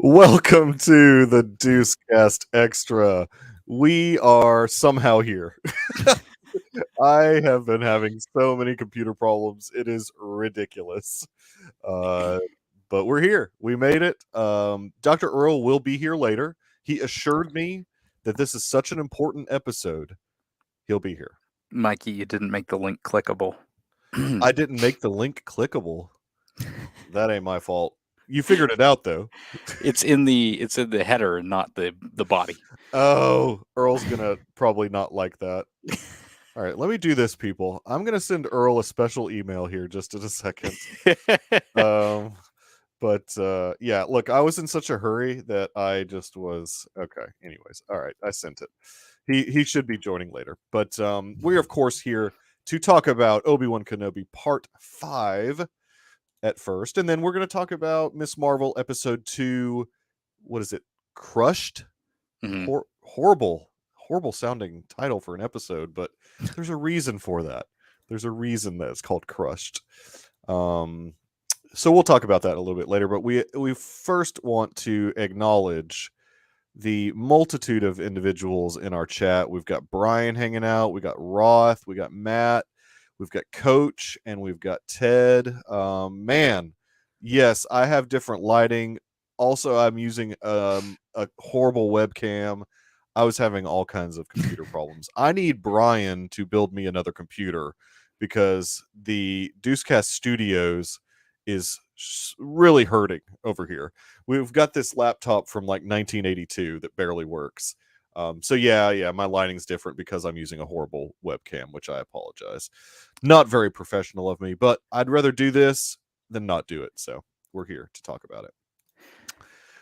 Welcome to the Deucecast Extra. We are somehow here. I have been having so many computer problems. It is ridiculous. Uh, but we're here. We made it. Dr. Earl will be here later. He assured me that this is such an important episode. He'll be here. Mikey, you didn't make the link clickable. I didn't make the link clickable. That ain't my fault. You figured it out though. It's in the header and not the body. Oh, Earl's gonna probably not like that. All right, let me do this, people. I'm gonna send Earl a special email here just in a second. Yeah, look, I was in such a hurry that I just was okay. Anyways, all right, I sent it. He should be joining later, but we're of course here to talk about Obi-Wan Kenobi Part 5 at first, and then we're going to talk about Miss Marvel Episode 2. What is it? Crushed? Mhm. Horrible sounding title for an episode, but there's a reason for that. There's a reason that it's called Crushed. So we'll talk about that a little bit later, but we first want to acknowledge the multitude of individuals in our chat. We've got Brian hanging out, we got Roth, we got Matt, we've got Coach, and we've got Ted. Man, yes, I have different lighting. Also, I'm using a horrible webcam. I was having all kinds of computer problems. I need Brian to build me another computer because the Deucecast Studios is really hurting over here. We've got this laptop from like 1982 that barely works. So yeah, my lighting's different because I'm using a horrible webcam, which I apologize. Not very professional of me, but I'd rather do this than not do it. So we're here to talk about it.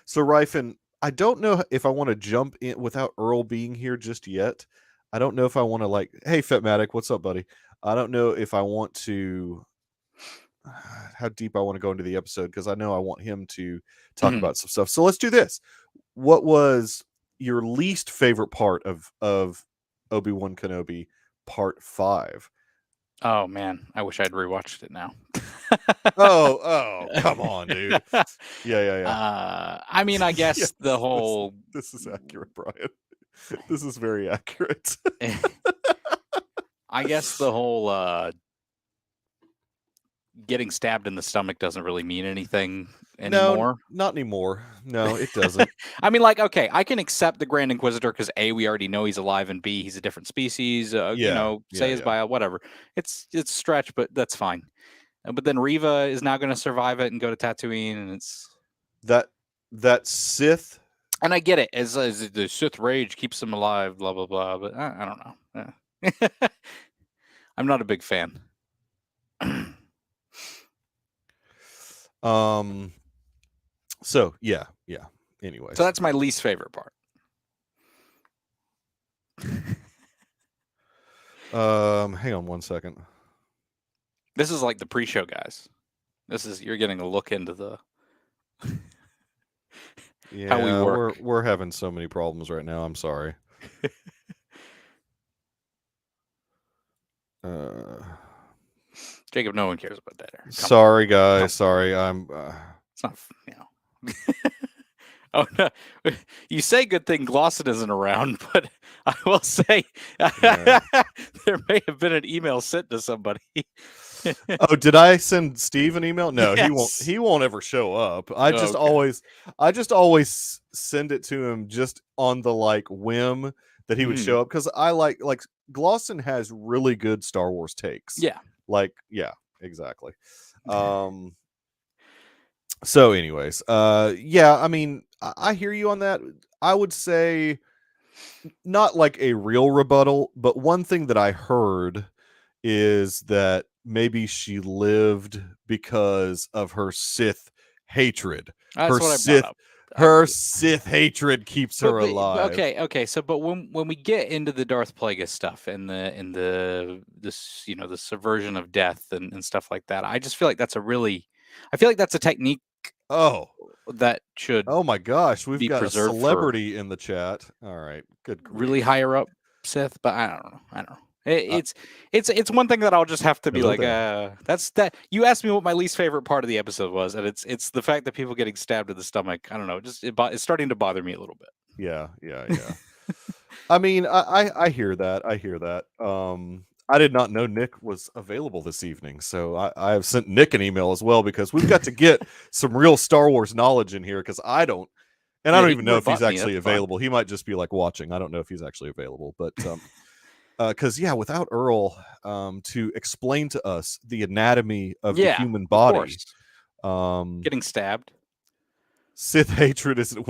So Ryfin, I don't know if I want to jump in without Earl being here just yet. I don't know if I want to hey, Fetmatic, what's up, buddy? I don't know if I want to how deep I want to go into the episode because I know I want him to talk about some stuff. So let's do this. What was your least favorite part of Obi-Wan Kenobi Part 5? Oh man, I wish I'd rewatched it now. oh, come on, dude. Yeah. I mean, I guess Yes, the whole this is accurate, Brian. This is very accurate. I guess the whole getting stabbed in the stomach doesn't really mean anything anymore. No, not anymore. No, it doesn't. I mean, like, okay, I can accept the Grand Inquisitor because A, we already know he's alive, and B, he's a different species. Say his bio, whatever. It's a stretch, but that's fine. But then Reva is now going to survive it and go to Tatooine, and it's that Sith. And I get it, as the Sith rage keeps him alive, blah blah blah. But I don't know. I'm not a big fan. So yeah. Anyway, so that's my least favorite part. Hang on one second. This is like the pre-show, guys. You're getting a look into the how we work. We're having so many problems right now. I'm sorry. Jacob, no one cares about that. Sorry, guys. Sorry, I'm. It's not, Oh no! You say good thing Glosson isn't around, but I will say there may have been an email sent to somebody. Oh, did I send Steve an email? No, yes. He won't ever show up. I just always send it to him just on the whim that he would show up because I like Glosson has really good Star Wars takes. Yeah. Exactly. So anyways, I mean, I hear you on that. I would say not like a real rebuttal, but one thing that I heard is that maybe she lived because of her Sith hatred. Her Sith hatred keeps her alive. Okay. So, but when we get into the Darth Plagueis stuff and the subversion of death and stuff like that, I just feel like that's a technique. Oh, that should. Oh my gosh, we've got a celebrity in the chat. All right, good. Really higher up Sith, but I don't know. It's one thing that I'll just have to be like, there. that's that. You asked me what my least favorite part of the episode was, and it's the fact that people getting stabbed in the stomach. I don't know, just it's starting to bother me a little bit. Yeah. I mean, I hear that. I hear that. I did not know Nick was available this evening, so I have sent Nick an email as well because we've got to get some real Star Wars knowledge in here because I don't even know if he's actually available. He might just be like watching. I don't know if he's actually available, but because without Earl to explain to us the anatomy of the human body, getting stabbed. Sith hatred is an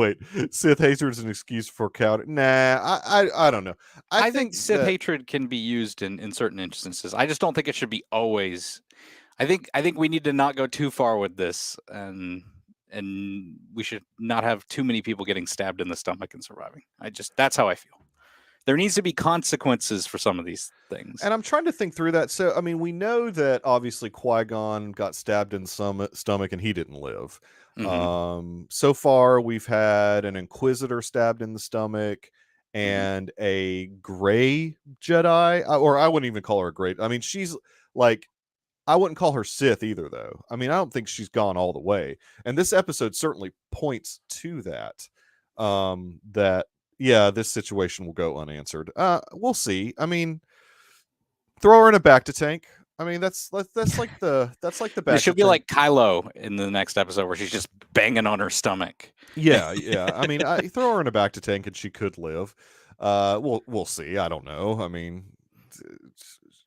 excuse for coward. Nah, I don't know. I think Sith hatred can be used in certain instances. I just don't think it should be always. I think we need to not go too far with this, and we should not have too many people getting stabbed in the stomach and surviving. That's how I feel. There needs to be consequences for some of these things. And I'm trying to think through that. So, I mean, we know that obviously Qui-Gon got stabbed in the stomach and he didn't live. Mm-hmm. So far, we've had an Inquisitor stabbed in the stomach and a gray Jedi, or I wouldn't even call her a gray. I mean, she's like, I wouldn't call her Sith either, though. I mean, I don't think she's gone all the way. And this episode certainly points to that. This situation will go unanswered. We'll see. I mean, throw her in a bacta tank. I mean, that's like the bacta. She'll be like Kylo in the next episode where she's just banging on her stomach. Yeah. I mean, throw her in a bacta tank and she could live. We'll see. I don't know. I mean,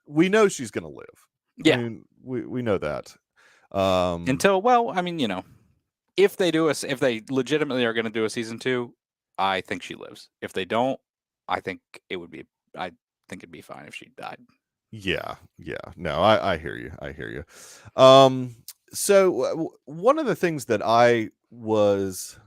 we know she's gonna live. Yeah, I mean, we know that. If they legitimately are going to do a season 2, I think she lives. If they don't, I think it'd be fine if she died. Yeah. No, I hear you. So one of the things that I was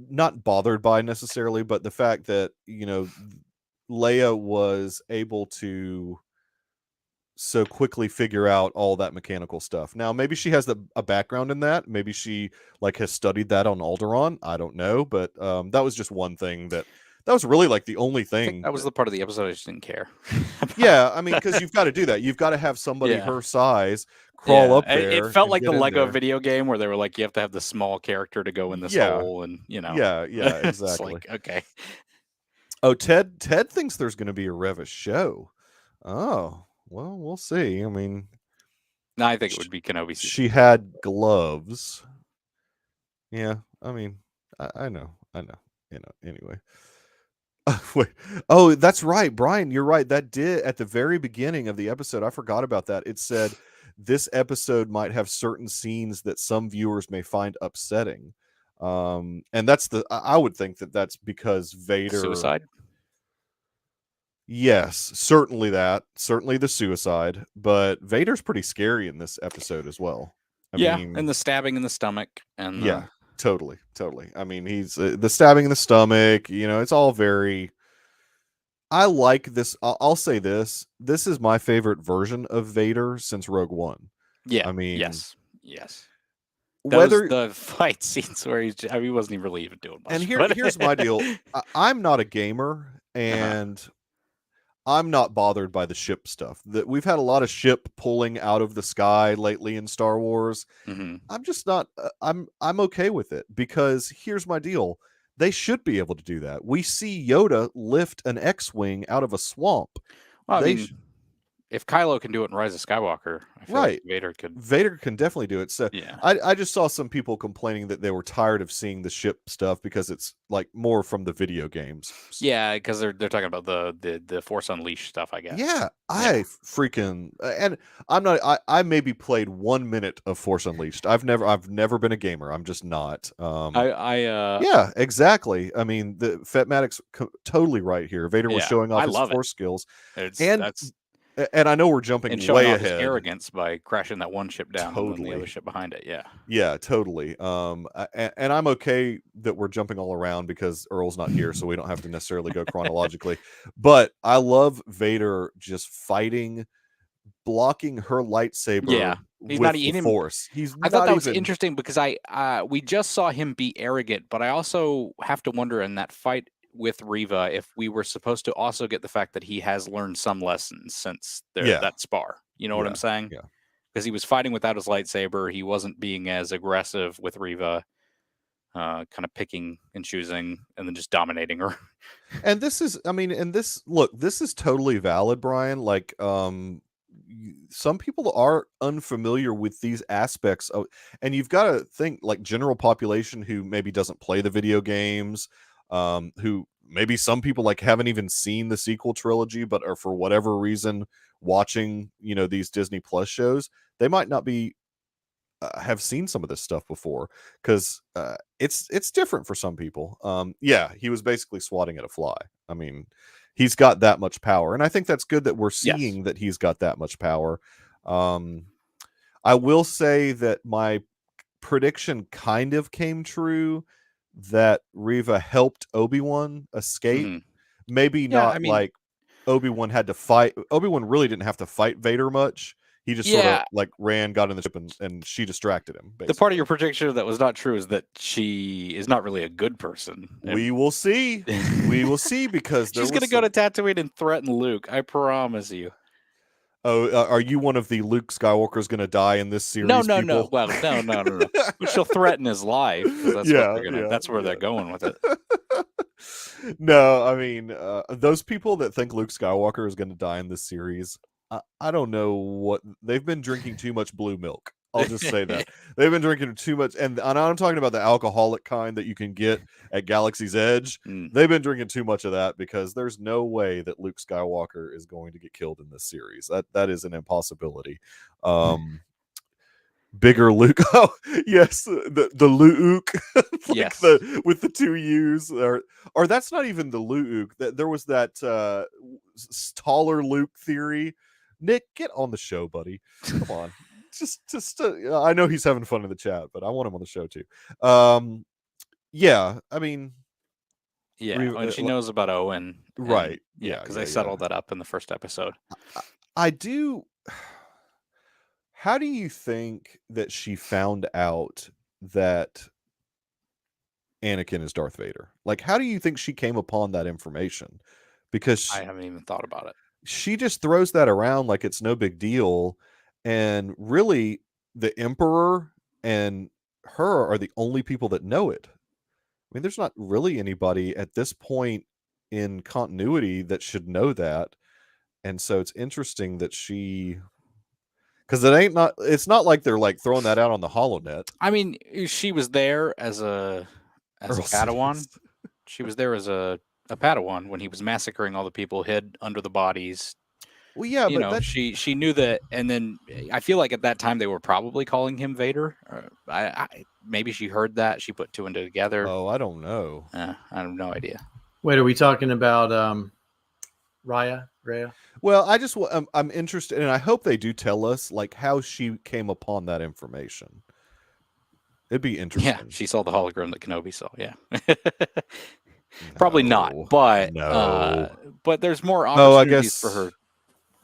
not bothered by necessarily, but the fact that, Leia was able to so quickly figure out all that mechanical stuff. Now, maybe she has a background in that. Maybe she has studied that on Alderaan. I don't know, but that was just one thing that was really like the only thing. That was the part of the episode I just didn't care. Yeah, I mean, because you've got to do that. You've got to have somebody her size crawl up there. It felt like the Lego video game where they were like, you have to have the small character to go in this hole, and Yeah, exactly. Like, okay. Oh, Ted thinks there's going to be a Revis show. Oh. Well, we'll see. I mean, no, I think it would be Kenobi. She had gloves. Yeah, I mean, I know. Anyway. Wait. Oh, that's right, Brian. You're right. That did at the very beginning of the episode. I forgot about that. It said this episode might have certain scenes that some viewers may find upsetting. And that's I would think that's because Vader suicide. Yes, certainly the suicide, but Vader's pretty scary in this episode as well. I mean, and the stabbing in the stomach, and totally. I mean, he's the stabbing in the stomach. It's all very. I like this. I'll say this. This is my favorite version of Vader since Rogue One. Yeah, I mean, yes. Whether the fight scenes where he wasn't even really even doing much. And here's my deal. I'm not a gamer, and I'm not bothered by the ship stuff. That we've had a lot of ship pulling out of the sky lately in Star Wars. Mm-hmm. I'm just not. I'm okay with it because here's my deal. They should be able to do that. We see Yoda lift an X-wing out of a swamp. Well, if Kylo can do it in Rise of Skywalker, I feel like Vader could. Vader can definitely do it. So I just saw some people complaining that they were tired of seeing the ship stuff because it's like more from the video games. Yeah, because they're talking about the Force Unleashed stuff, I guess. Yeah, I freaking and I'm not. I maybe played 1 minute of Force Unleashed. I've never been a gamer. I'm just not. Yeah, exactly. I mean, the Fetmatic's totally right here. Vader was showing off his Force skills, and I know we're jumping way ahead. His arrogance by crashing that one ship down and the other ship behind it. Yeah, totally. And I'm okay that we're jumping all around because Earl's not here, so we don't have to necessarily go chronologically. But I love Vader just fighting, blocking her lightsaber. Yeah, he's not the Force. I thought that was interesting because we just saw him be arrogant, but I also have to wonder in that fight with Reva if we were supposed to also get the fact that he has learned some lessons since that spar. You know what I'm saying? Yeah. Because he was fighting without his lightsaber. He wasn't being as aggressive with Reva, kind of picking and choosing and then just dominating her. And this is, this is totally valid, Brian. Like, some people are unfamiliar with these aspects of, and you've got to think like general population who maybe doesn't play the video games, who maybe some people like haven't even seen the sequel trilogy, but are for whatever reason watching, these Disney Plus shows. They might not be have seen some of this stuff before because it's different for some people. He was basically swatting at a fly. I mean, he's got that much power, and I think that's good that we're seeing that he's got that much power. I will say that my prediction kind of came true, that Reva helped Obi-Wan escape. Mm-hmm. Maybe not like Obi-Wan had to fight. Obi-Wan really didn't have to fight Vader much. He just sort of like got in the ship and she distracted him. Basically. The part of your prediction that was not true is that she is not really a good person. We will see. We will see, because she's going to go to Tatooine and threaten Luke. I promise you. Oh, are you one of the Luke Skywalker's going to die in this series? No. People? Well, no. But she'll threaten his life. That's where they're going with it. No, I mean, those people that think Luke Skywalker is going to die in this series, I don't know what they've been drinking too much blue milk. I'll just say that they've been drinking too much, and I'm talking about the alcoholic kind that you can get at Galaxy's Edge. They've been drinking too much of that, because there's no way that Luke Skywalker is going to get killed in this series. That is an impossibility. Bigger Luke. Oh yes, the Luke. Yes, with the two U's, or that's not even the Luke. There was that taller Luke theory. Nick, get on the show, buddy. Come on. just I know he's having fun in the chat, but I want him on the show too. Yeah, I mean, when she knows about Owen, right? Because they settled that up in the first episode. I do. How do you think that she found out that Anakin is Darth Vader? Like, how do you think she came upon that information? Because I haven't even thought about it. She just throws that around like it's no big deal. And really, the Emperor and her are the only people that know it. I mean, there's not really anybody at this point in continuity that should know that. And so it's interesting that because it's not like they're like throwing that out on the HoloNet. I mean, she was there as a Padawan. She was there as a Padawan when he was massacring all the people hid under the bodies. Well, yeah, she knew that, and then I feel like at that time they were probably calling him Vader. Maybe she heard that, she put two and two together. Oh, I don't know. I have no idea. Wait, are we talking about Raya? Well, I'm interested, and I hope they do tell us like how she came upon that information. It'd be interesting. Yeah, she saw the hologram that Kenobi saw. Yeah. Probably not, but but there's more opportunities for her.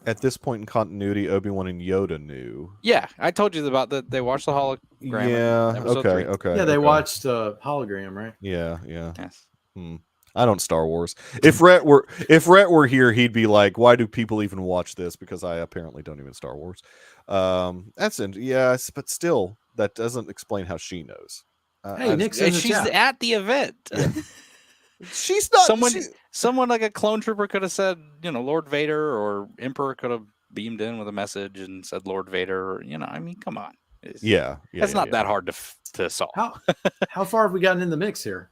At this point in continuity, Obi-Wan and Yoda knew. Yeah, I told you about that. They watched the hologram. Yeah. Okay. Yeah, they watched hologram, right? Yeah. Yes. I don't Star Wars. If Rhett were here, he'd be like, "Why do people even watch this?" Because I apparently don't even Star Wars. Yes, but still, that doesn't explain how she knows. Hey, Nick's in the she's chat. at the event. Yeah. She's not. Someone like a clone trooper could have said, Lord Vader, or Emperor could have beamed in with a message and said Lord Vader. Or, I mean, come on. It's not that hard to solve. How far have we gotten in the mix here?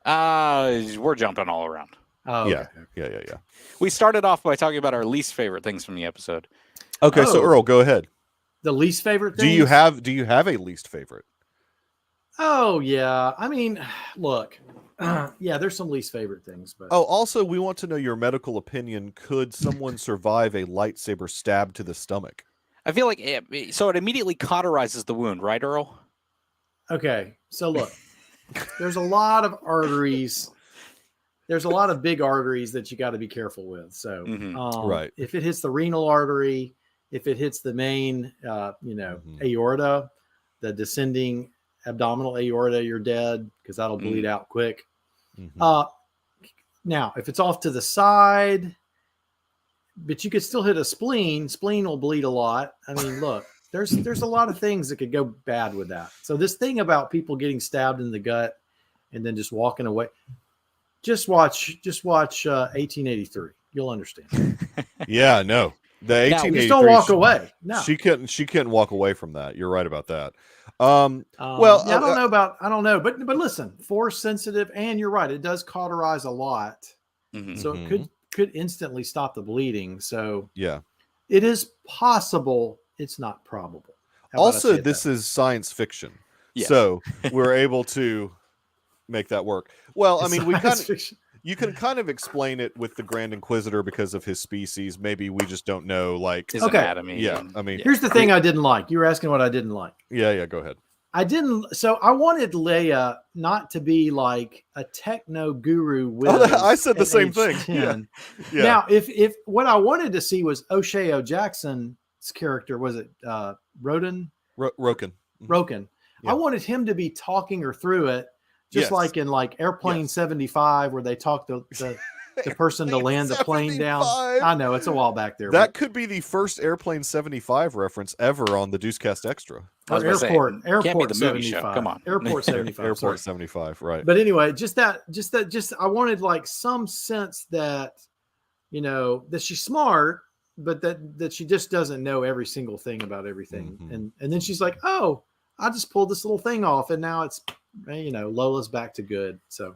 We're jumping all around. Oh, okay. Yeah. We started off by talking about our least favorite things from the episode. Okay, so Earl, go ahead. The least favorite thing? Do you have a least favorite? Oh yeah. I mean, look. Yeah, there's some least favorite things, but also we want to know your medical opinion. Could someone survive a lightsaber stab to the stomach? I feel like it immediately cauterizes the wound, right, Earl? Okay, so look, there's a lot of arteries. There's a lot of big arteries that you got to be careful with. So, right, if it hits the renal artery, if it hits the main, aorta, the descending abdominal aorta, you're dead because that'll bleed out quick. Now, if it's off to the side, but you could still hit a spleen. Spleen will bleed a lot. I mean, look, there's a lot of things that could go bad with that. So this thing about people getting stabbed in the gut and then just walking away, just watch 1883. You'll understand. Yeah, no. The 1883. Just don't walk away. No, she couldn't walk away from that. You're right about that. Well, I don't know, but listen, force sensitive, and you're right, it does cauterize a lot, so it could instantly stop the bleeding. So yeah, it is possible. It's not probable. Also, this is science fiction, so we're able to make that work. Well, I mean, you can kind of explain it with the Grand Inquisitor because of his species. Maybe we just don't know, like, his anatomy. Yeah, I mean, here's the thing I didn't like. You were asking what I didn't like. Yeah, go ahead. So I wanted Leia not to be like a techno guru. I said the same thing. Yeah. Now, if what I wanted to see was O'Shea Jackson's character, was it Roken? Roken. Yeah. I wanted him to be talking her through it. Just like in like Airplane 75, where they talk the person to land the plane down. I know, it's a while back there. That could be the first Airplane 75 reference ever on the Deucecast Extra. Airport can't be the 75. movie show. Come on. Airport 75. Airport 75, right. But anyway, just I wanted like some sense that, that she's smart, but that she just doesn't know every single thing about everything. And then she's like, oh, I just pulled this little thing off, and now it's, Lola's back to good. So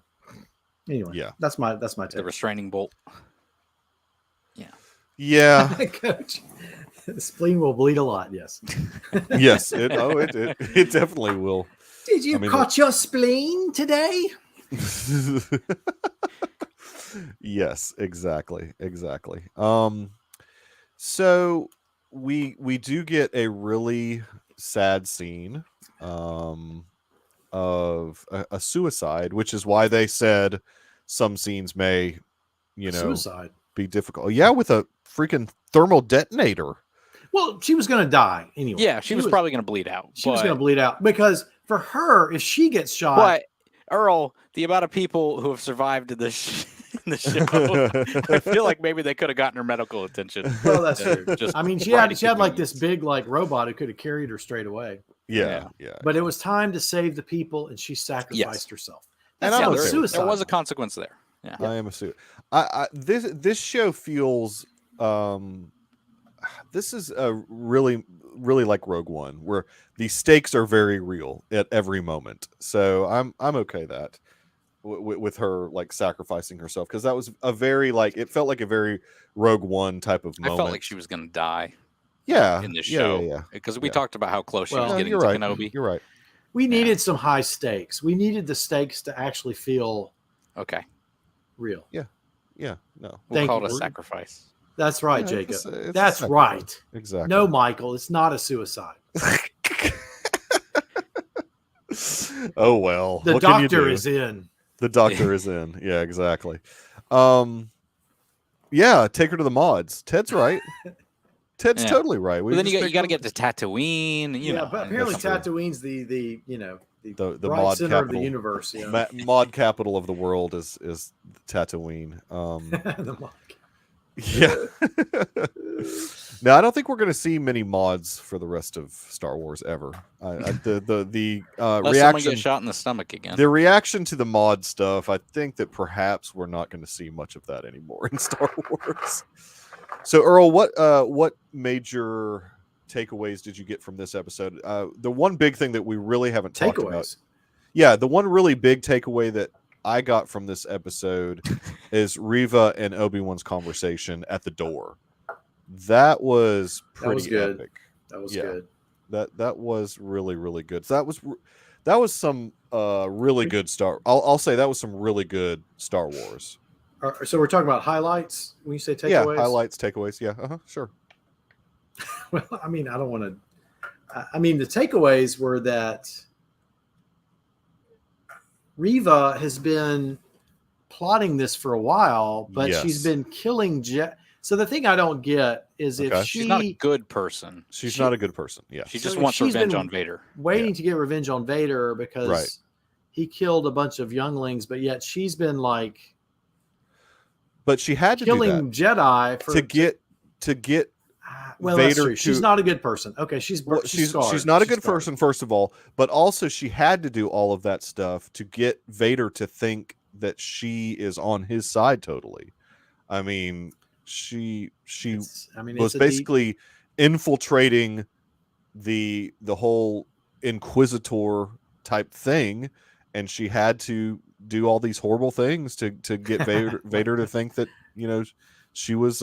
anyway, that's my take. The restraining bolt. Yeah. Coach, the spleen will bleed a lot. Yes. Yes. It definitely will. Did you cut your spleen today? Yes, exactly. So we do get a really sad scene of a suicide, which is why they said some scenes may, suicide be difficult. Yeah, with a freaking thermal detonator. Well, she was going to die anyway. Yeah, she was probably going to bleed out. She was going to bleed out because for her, if she gets shot. But Earl, the amount of people who have survived in the show, I feel like maybe they could have gotten her medical attention. Well, that's true. I mean, she had like this big like robot who could have carried her straight away. Yeah. But it was time to save the people, and she sacrificed herself. That's suicide. There was a consequence there. Yeah. I am a suit. This show feels this is a really like Rogue One, where the stakes are very real at every moment. So I'm okay that with her like sacrificing herself, because that was a very it felt like a very Rogue One type of moment. I felt like she was going to die. Yeah, in this show, because we talked about how close she was getting to Kenobi. You're right. We needed some high stakes. We needed the stakes to actually feel real. Yeah. No, we'll call it a sacrifice. That's right, Jacob. That's right. Exactly. No, Michael, it's not a suicide. Oh well. The doctor is in. The doctor is in. Yeah, exactly. Yeah, take her to the mods. Ted's right. Ted's totally right. But then you got to get to Tatooine. You know, but apparently Tatooine's the the right mod center capital of the universe. Yeah. Mod capital of the world is Tatooine. The mod. Yeah. Now I don't think we're going to see many mods for the rest of Star Wars ever. The Unless reaction, someone gets shot in the stomach again. The reaction to the mod stuff, I think that perhaps we're not going to see much of that anymore in Star Wars. So Earl, what major takeaways did you get from this episode? The one big thing that we really haven't talked about. Yeah, the one really big takeaway that I got from this episode is Reva and Obi-Wan's conversation at the door. That was pretty epic. That was good. That was really, really good. So that was some really good I'll say that was some really good Star Wars. So we're talking about highlights when you say takeaways? Yeah, highlights, takeaways. Yeah, sure. Well, I mean, I don't want to. I mean, the takeaways were that Reva has been plotting this for a while, but she's been killing Jet. So the thing I don't get is if she's not a good person. She's not a good person. Yeah, she just wants revenge on Vader. Waiting to get revenge on Vader because he killed a bunch of younglings, but yet she's been like but she had to killing do that Jedi to get well, Vader that's true. She's not a good person. Okay, she's scarred. She's not a good person, first of all, but also she had to do all of that stuff to get Vader to think that she is on his side totally. I mean, she was basically infiltrating the whole Inquisitor type thing, and she had to do all these horrible things to get Vader to think that, you know, she was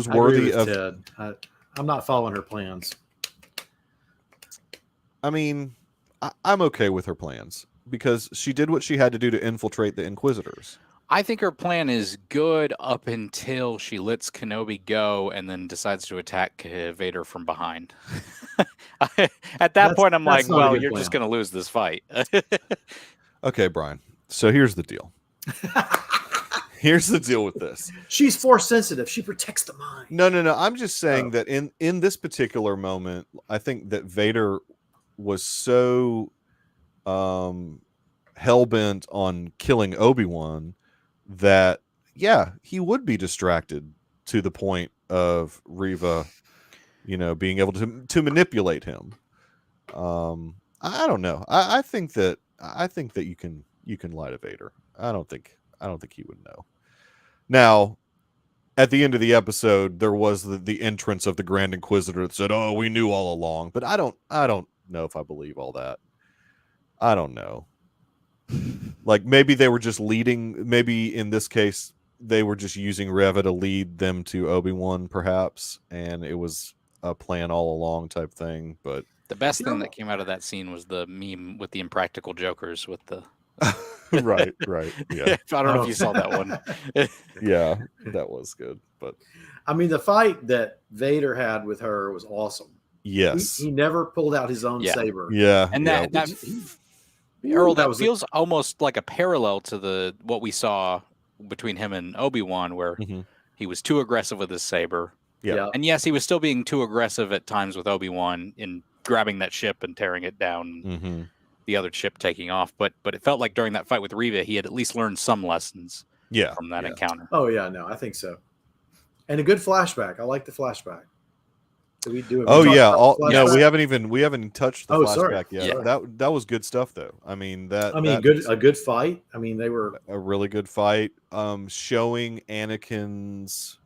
worthy of Ted. I'm not following her plans. I mean, I'm okay with her plans because she did what she had to do to infiltrate the Inquisitors. I think her plan is good up until she lets Kenobi go and then decides to attack Vader from behind. At that point, I'm like, well, you're just going to lose this fight. Okay, Brian. So here's the deal. Here's the deal with this. She's force sensitive. She protects the mind. No. I'm just saying that in this particular moment, I think that Vader was so hell-bent on killing Obi-Wan that, yeah, he would be distracted to the point of Reva, you know, being able to manipulate him. I don't know. I think that you can lie to Vader. I don't think he would know. Now, at the end of the episode, there was the entrance of the Grand Inquisitor that said, "Oh, we knew all along." But I don't know if I believe all that. I don't know. Like, maybe they were just leading. Maybe in this case, they were just using Reva to lead them to Obi-Wan, perhaps, and it was a plan all along type thing. But the best thing that came out of that scene was the meme with the impractical jokers with the. right. Yeah. I don't know if you saw that one. Yeah, that was good. But I mean, the fight that Vader had with her was awesome. Yes. He never pulled out his own saber. Yeah. And that Earl, that feels almost like a parallel to what we saw between him and Obi-Wan, where he was too aggressive with his saber. Yeah. And yes, he was still being too aggressive at times with Obi-Wan in grabbing that ship and tearing it down, the other ship taking off. But it felt like during that fight with Reva, he had at least learned some lessons from that encounter. Oh, yeah, no, I think so. And a good flashback. I like the flashback. Did we do it? Oh, yeah. No, we haven't touched the flashback yet. Yeah. That was good stuff, though. I mean, a good fight. I mean, they were a really good fight. Showing Anakin's,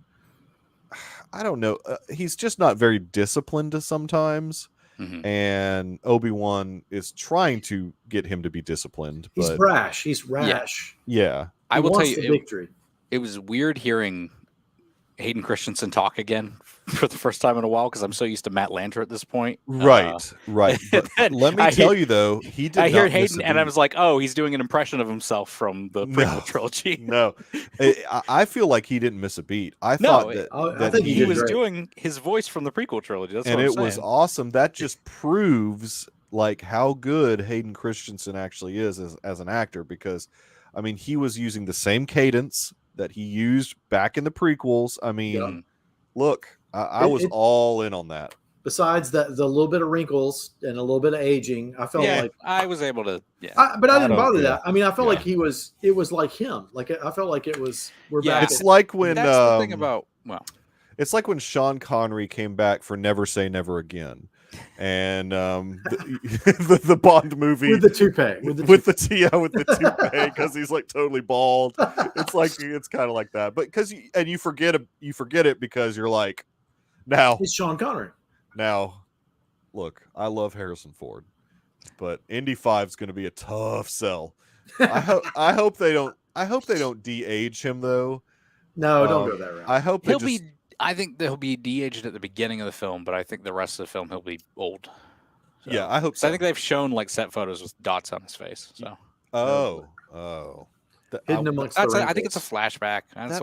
I don't know, he's just not very disciplined sometimes. And Obi-Wan is trying to get him to be disciplined. He's brash. He's rash. Yeah. I will tell you, it was weird hearing Hayden Christensen talk again for the first time in a while, because I'm so used to Matt Lanter at this point. Right. But let me tell you, though, he did. I hear Hayden, and I was like, "Oh, he's doing an impression of himself from the prequel trilogy." No, I feel like he didn't miss a beat. I thought that he was doing his voice from the prequel trilogy. That's and what I'm it saying. Was awesome. That just proves like how good Hayden Christensen actually is as an actor, because, I mean, he was using the same cadence that he used back in the prequels. I mean, look, I was all in on that. Besides the little bit of wrinkles and a little bit of aging, I felt like I was able to. But I didn't bother that. I mean, I felt like it was like him. Like, I felt like it was. Back. It's like when that's the thing about it's like when Sean Connery came back for Never Say Never Again. And the Bond movie with the toupee, with the toupee, because he's like totally bald. It's kind of like that, but you forget it because you're like, now it's Sean Connery. Now, look, I love Harrison Ford, but Indy 5 is going to be a tough sell. I hope they don't de-age him though. No, don't go that route. I hope I think he'll be de-aged at the beginning of the film, but I think the rest of the film he'll be old. So, yeah, I hope so. I think they've shown like set photos with dots on his face. So. Hidden amongst the wrinkles. I think it's a flashback. That's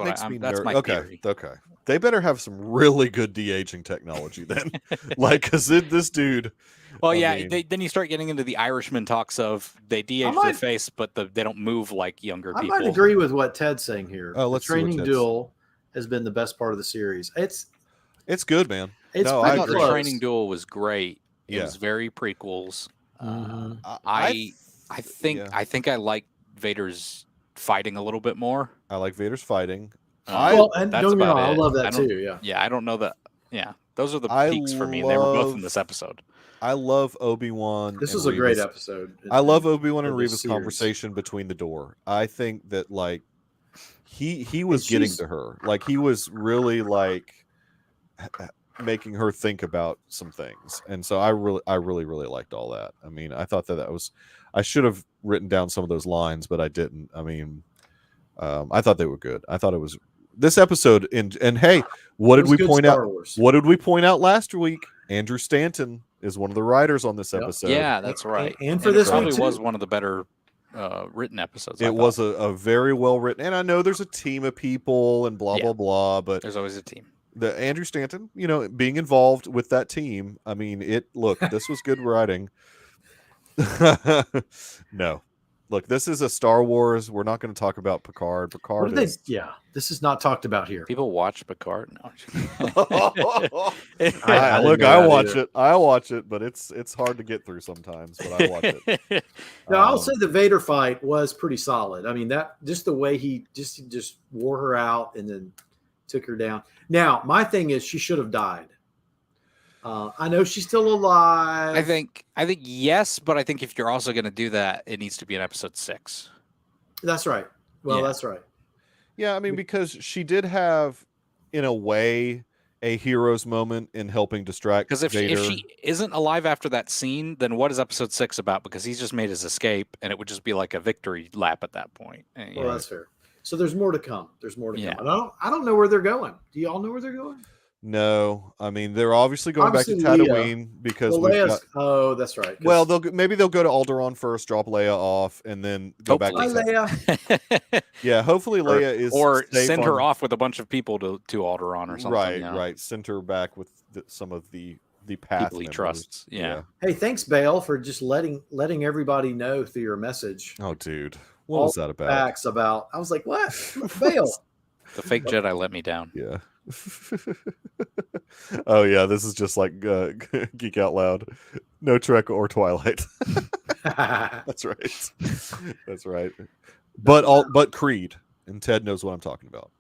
my theory. Okay. They better have some really good de-aging technology then. Like, because this dude. Well, then you start getting into the Irishman talks of they de-age the face, but they don't move like younger people. I might agree with what Ted's saying here. Oh, let's the training duel has been the best part of the series. It's good, man. I thought the training duel was great. It was very prequels. I think I like Vader's fighting a little bit more. I like Vader's fighting. Well, and don't get me wrong, I love that too. Yeah. Yeah, I don't know that. Yeah, those are the peaks for me. They were both in this episode. I love Obi-Wan. This was a great episode. I love Obi-Wan and Reva's conversation between the door. I think that like he was getting to her. Like he was really like making her think about some things. And so I really liked all that. I mean, I thought that was I should have written down some of those lines, but I didn't. I mean, I thought they were good. I thought it was this episode and hey, what did we point out? What did we point out last week? Andrew Stanton is one of the writers on this episode. Yeah, that's right. And for this one, it was one of the better written episodes. It was a very well written, and I know there's a team of people and blah blah blah, but there's always a team. The Andrew Stanton, being involved with that team. I mean, this was good writing. No. Look, this is a Star Wars. We're not going to talk about Picard. This is not talked about here. People watch Picard. No. I watch it. I watch it, but it's hard to get through sometimes. But I watch it. No, I'll say the Vader fight was pretty solid. I mean, that just the way he just wore her out and then took her down. Now, my thing is, she should have died. I know she's still alive. I think yes, but I think if you're also going to do that, it needs to be in episode 6. That's right. Well, that's right. Yeah, I mean, because she did have, in a way, a hero's moment in helping distract Vader. Because if she isn't alive after that scene, then what is episode 6 about? Because he's just made his escape, and it would just be like a victory lap at that point. Well, that's fair. So there's more to come. Come. And I don't know where they're going. Do you all know where they're going? No, I mean they're obviously going back to Tatooine because that's right. Well, maybe they'll go to Alderaan first, drop Leia off, and then go back to Leia. Yeah, hopefully Leia is send her off with a bunch of people to Alderaan or something. Right. Send her back with some of the path people he trusts. Yeah. Hey, thanks, Bale, for just letting everybody know through your message. Oh, dude, what was that about? Facts about. I was like, what, Bale? The fake Jedi let me down. Yeah. Oh yeah, this is just like Geek Out Loud. No Trek or Twilight. That's right. But Creed, and Ted knows what I'm talking about.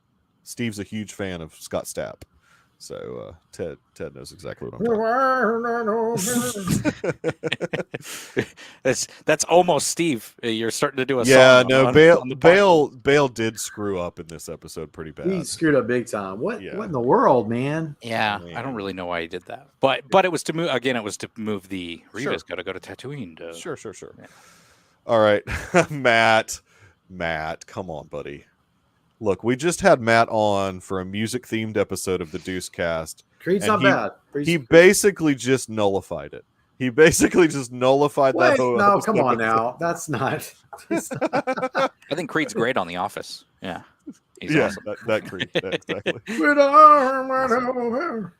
Steve's a huge fan of Scott Stapp, so Ted knows exactly what I'm talking about. That's almost Steve. You're starting to do a song. Bale did screw up in this episode pretty bad. He screwed up big time. What in the world, man? Yeah, I don't really know why he did that. But it was to move again. It was to move the Reva's got to go to Tatooine. Sure. Yeah. All right, Matt, come on, buddy. Look, we just had Matt on for a music-themed episode of the Deucecast. Creed's not bad. He basically just nullified it. He basically just nullified that whole episode. No, come on now. That's not. I think Creed's great on The Office. Yeah. He's awesome. that Creed. Exactly.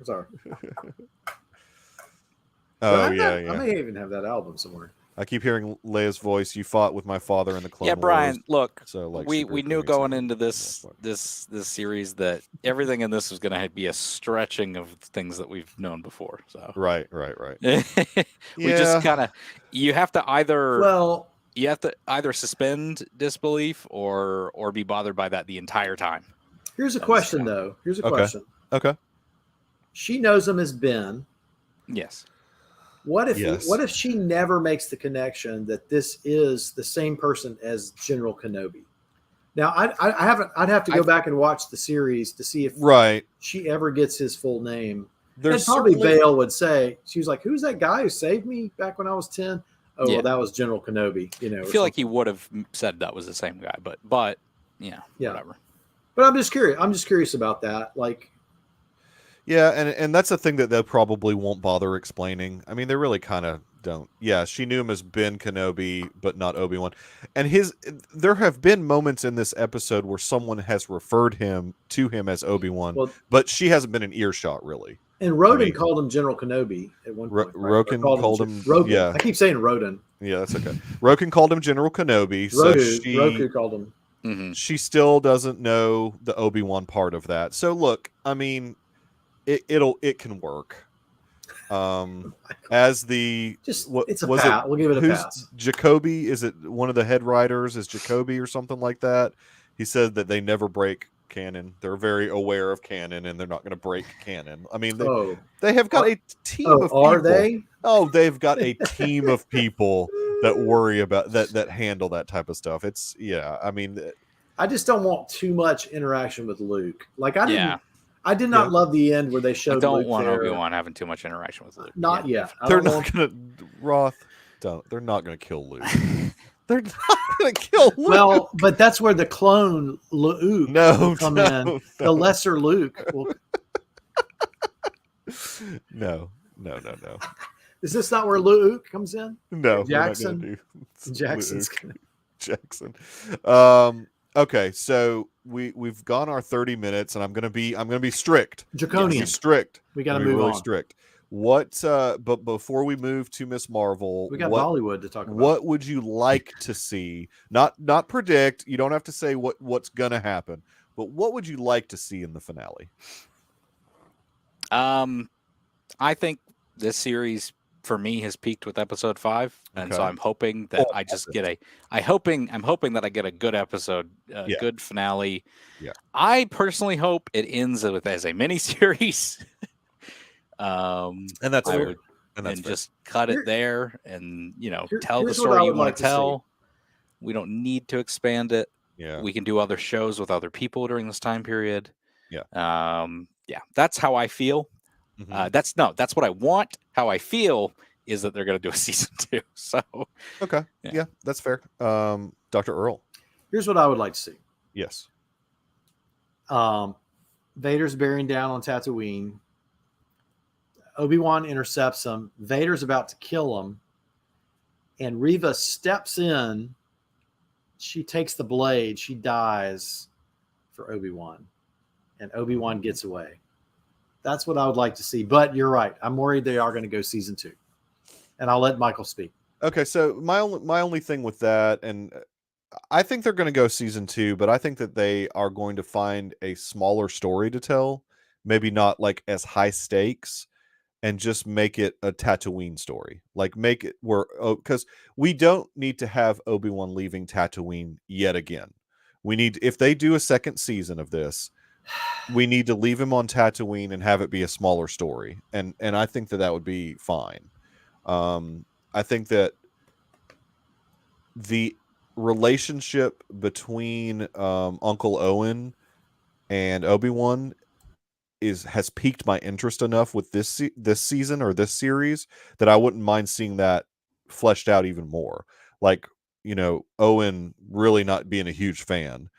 Sorry. I may even have that album somewhere. I keep hearing Leia's voice. You fought with my father in the Clone Wars. Yeah, Brian. Look, so we knew going into this series that everything in this was going to be a stretching of things that we've known before. So right. We just kind of you have to either suspend disbelief or be bothered by that the entire time. Here's a question though. Here's a question. Okay. She knows him as Ben. Yes. What if she never makes the connection that this is the same person as General Kenobi? Now, I'd have to go back and watch the series to see if she ever gets his full name. And probably Bale would say, she was like, who's that guy who saved me back when I was 10? Oh, well, that was General Kenobi. I feel like he would have said that was the same guy, but whatever. But I'm just curious. I'm just curious about that. Like, yeah, and that's a thing that they probably won't bother explaining. I mean, they really kind of don't. Yeah, she knew him as Ben Kenobi, but not Obi-Wan. And there have been moments in this episode where someone has referred to him as Obi-Wan, but she hasn't been in earshot, really. And Roden called him General Kenobi at one point. Roken called him Roden. Yeah. I keep saying Roden. Yeah, that's okay. Roken called him General Kenobi. Roku called him. Mm-hmm. She still doesn't know the Obi-Wan part of that. So look, I mean, it can work. As the it's a pass. We'll give it a pass. Jacoby, is it one of the head writers? Is Jacoby or something like that? He said that they never break canon. They're very aware of canon, and they're not going to break canon. I mean, they have got a team of people. Are they? Oh, they've got a team of people that worry about that handle that type of stuff. It's I mean, I just don't want too much interaction with Luke. Like I did not love the end where they showed. I don't want Obi-Wan having too much interaction with Luke. Not yet. They're not gonna They're not gonna kill Luke. They're not gonna kill Luke. Well, but that's where the clone Luke will come in. No. The lesser Luke will. No. Is this not where Luke comes in? No, Jackson. Jackson's gonna... Jackson. Okay, so we've gone our 30 minutes, and I'm gonna be strict. Draconian. Strict. We got to move really on. Strict. What? But before we move to Miss Marvel, we got Bollywood to talk about. What would you like to see? Not predict. You don't have to say what's gonna happen, but what would you like to see in the finale? I think this series for me has peaked with episode 5, and so I'm hoping that I just get I'm hoping that I get a good episode, good finale. Yeah. I personally hope it ends as a mini series. And that's fair. And just cut it there, and tell the story you want to tell. We don't need to expand it. Yeah, we can do other shows with other people during this time period. Yeah. That's how I feel. Mm-hmm. That's what I want. How I feel is that they're going to do a season 2. So okay, yeah, that's fair. Dr. Earl, here's what I would like to see. Yes. Vader's bearing down on Tatooine. Obi-Wan intercepts him. Vader's about to kill him, and Reva steps in. She takes the blade. She dies for Obi-Wan, and Obi-Wan gets away. That's what I would like to see. But you're right. I'm worried they are going to go season 2, and I'll let Michael speak. Okay, so my only thing with that, and I think they're going to go season 2, but I think that they are going to find a smaller story to tell, maybe not like as high stakes, and just make it a Tatooine story. Like make it where, because we don't need to have Obi-Wan leaving Tatooine yet again. We need, if they do a second season of this, we need to leave him on Tatooine and have it be a smaller story. And I think that would be fine. I think that the relationship between Uncle Owen and Obi-Wan has piqued my interest enough with this season or this series that I wouldn't mind seeing that fleshed out even more. Like, Owen really not being a huge fan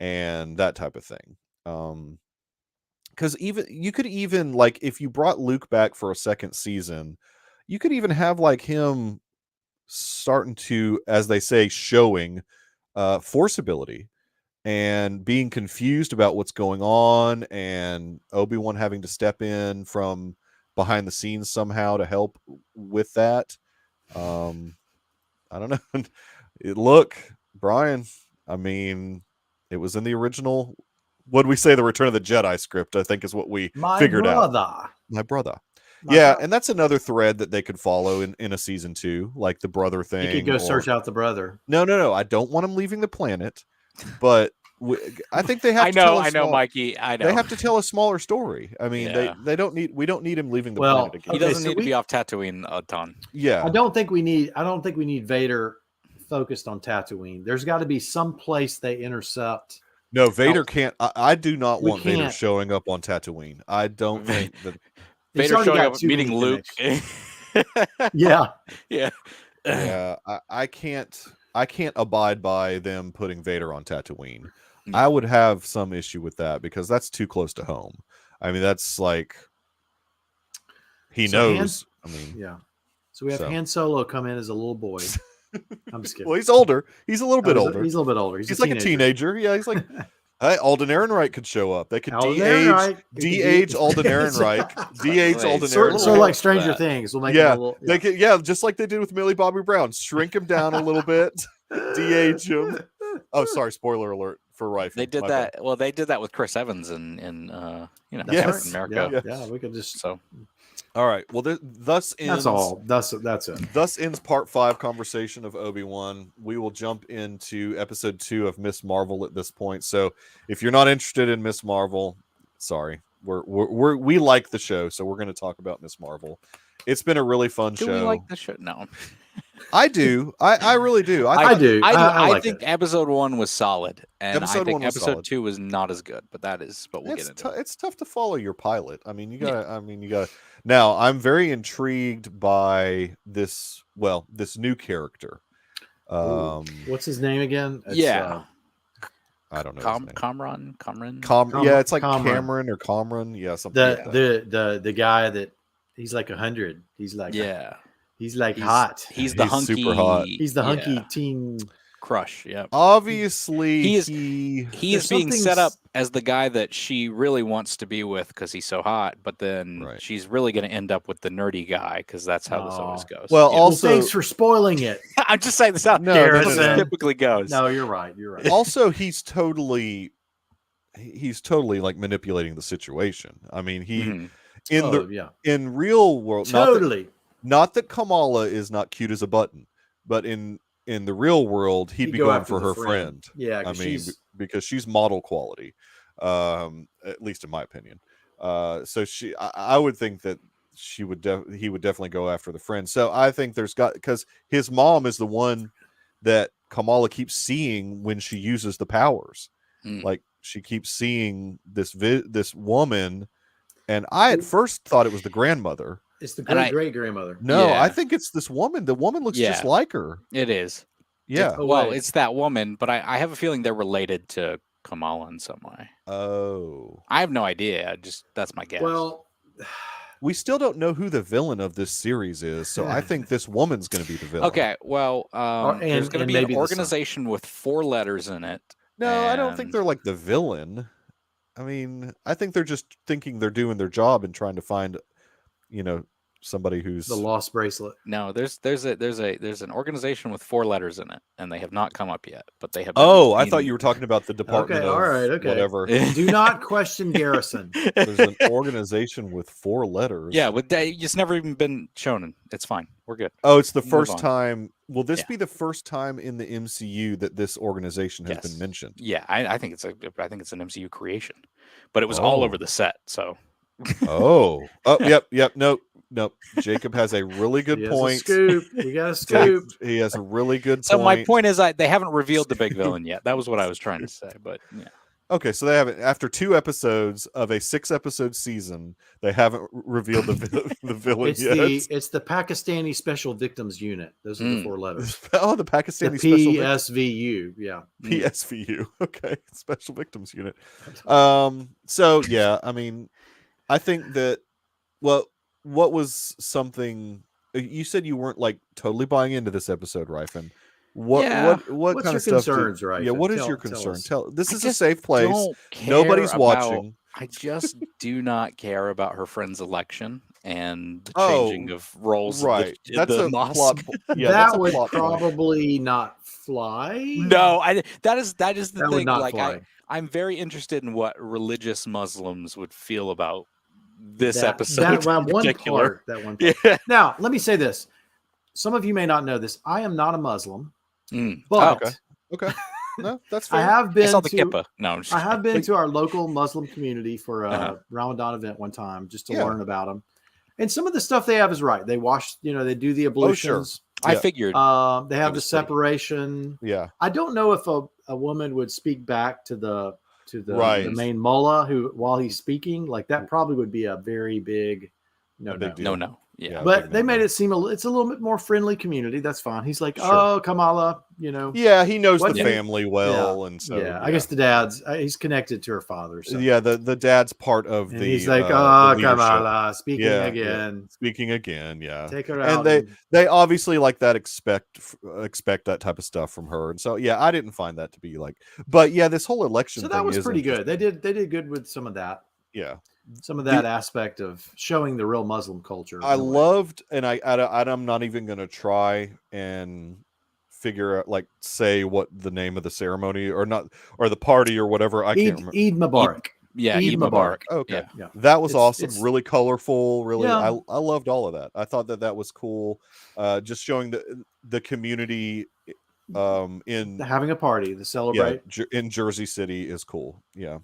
and that type of thing. Because you could even, like, if you brought Luke back for a second season, you could even have like him starting to, as they say, showing force ability and being confused about what's going on, and Obi-Wan having to step in from behind the scenes somehow to help with that. I don't know. Look, Brian, I mean, it was in the original, what'd we say, the Return of the Jedi script, I think is what we figured out. My brother. And that's another thread that they could follow in a season 2, like the brother thing. You could go search out the brother. No. I don't want him leaving the planet, but I think they have to tell us. I know, Mikey. I know. They have to tell a smaller story. I mean, we don't need him leaving the planet again. He doesn't need to be off Tatooine a ton. Yeah. I don't think we need Vader focused on Tatooine. There's got to be some place they intercept. No, Vader can't. I do not want Vader showing up on Tatooine. I don't think that Vader showing up meeting Luke. Yeah. I can't abide by them putting Vader on Tatooine. I would have some issue with that because that's too close to home. I mean, that's like he knows. So we have Han Solo come in as a little boy. I'm just kidding. Well, he's older. He's a little bit older. He's a little bit older. He's like a teenager. Yeah, he's like. Hey, Alden Ehrenreich could show up. They could de-age Alden Ehrenreich. De-age Alden Ehrenreich. So like Stranger Things. We'll make him a little, they could, just like they did with Millie Bobby Brown. Shrink him down a little bit. De-age him. Oh, sorry. Spoiler alert for Rife. They did that. Well, they did that with Chris Evans in America. Yeah, we could just All right. Well, thus ends. That's all. That's it. Thus ends part 5 conversation of Obi-Wan. We will jump into episode 2 of Miss Marvel at this point. So if you're not interested in Miss Marvel, sorry, we like the show, so we're going to talk about Miss Marvel. It's been a really fun show. Do we like the show? No. I do. I really do. I do. I think episode 1 was solid, and I think episode 2 was not as good. But we'll get into it. It's tough to follow your pilot. I mean, you gotta. Now, I'm very intrigued by this. Well, this new character. What's his name again? I don't know. Kamran. Yeah, it's like Cameron or Kamran. Yeah, something. The guy that he's like 100. He's like He's hot. He's the hunky. Super hot. He's the hunky teen crush. Yeah. Obviously, he is being set up as the guy that she really wants to be with because he's so hot. But then she's really going to end up with the nerdy guy because that's how this always goes. Well, also, thanks for spoiling it. I'm just saying this out there. It typically goes. No, you're right. You're right. Also, he's totally like manipulating the situation. I mean, in real world, totally. Not that Kamala is not cute as a button, but in the real world, he'd be going for her friend. Yeah, I mean, because she's model quality, at least in my opinion. So I would think that he would definitely go after the friend. So I think because his mom is the one that Kamala keeps seeing when she uses the powers. Like she keeps seeing this woman, and I at first thought it was the grandmother. It's the great grandmother. No, I think it's this woman. The woman looks just like her. It is. Yeah. It's that woman, but I have a feeling they're related to Kamala in some way. Oh. I have no idea. That's my guess. Well, we still don't know who the villain of this series is, so I think this woman's going to be the villain. Okay, well, there's going to be an organization with 4 letters in it. No, I don't think they're like the villain. I mean, I think they're just thinking they're doing their job and trying to find, somebody who's the lost bracelet. No, there's an organization with 4 letters in it, and they have not come up yet. But they have. Oh, I thouut you were talking about the department. Okay, all right, okay. Whatever. Do not question Garrison. There's an organization with 4 letters. Yeah, it's never even been shown. It's fine. We're good. Oh, it's the first time. Will this be the first time in the MCU that this organization has been mentioned? Yeah, I think it's an MCU creation, but it was all over the set. So. Yep. Nope. Jacob has a really good point. We got a scoop. He has a really good point. So my point is, they haven't revealed the big villain yet. That was what I was trying to say. But yeah. Okay, so they haven't. After 2 episodes of a 6-episode season, they haven't revealed the villain yet. It's the Pakistani Special Victims Unit. Those are the 4 letters. Oh, the Pakistani Special PSVU. Yeah. PSVU. Okay, Special Victims Unit. So yeah, I mean, I think that. Well, what was something you said you weren't like totally buying into this episode, Ryfin? What's kind of stuff? Concerns, right? Yeah, what is your concern? This is a safe place. Nobody's watching. I just do not care about her friend's election and the changing of roles. Right, that's a plot. Yeah, that would probably not fly. No, that is the thing. Like I'm very interested in what religious Muslims would feel about this episode. That one part. Yeah. Now, let me say this. Some of you may not know this. I am not a Muslim, but okay. No, that's fair. I have been the kippah. No, I have been to our local Muslim community for a Ramadan event one time just to learn about them. And some of the stuff they have is right. They wash, they do the ablutions. Oh, sure. I figured. They have the separation. Yeah. I don't know if a woman would speak back to the main mullah while he's speaking, like that probably would be a very big no. Yeah, but they made it seem it's a little bit more friendly community. That's fine. He's like, oh, Kamala, Yeah, he knows the family well, and so I guess the dad's he's connected to her father. So. Yeah, the dad's part of the. He's like, oh, Kamala, speaking again. Yeah. Take her out. And they obviously like that expect that type of stuff from her, and so I didn't find that to be like, but this whole election. So that was pretty good. They did good with some of that. Yeah. Some of that aspect of showing the real Muslim culture. I loved, and I'm not even going to try and figure out, say what the name of the ceremony or the party or whatever. I can't remember. Eid Mubarak. Ema Bark. Okay, yeah. That was awesome. It's really colorful. Really, Yeah. I loved all of that. I thought that was cool. Just showing the community in having a party to celebrate. in Jersey City is cool. Yeah.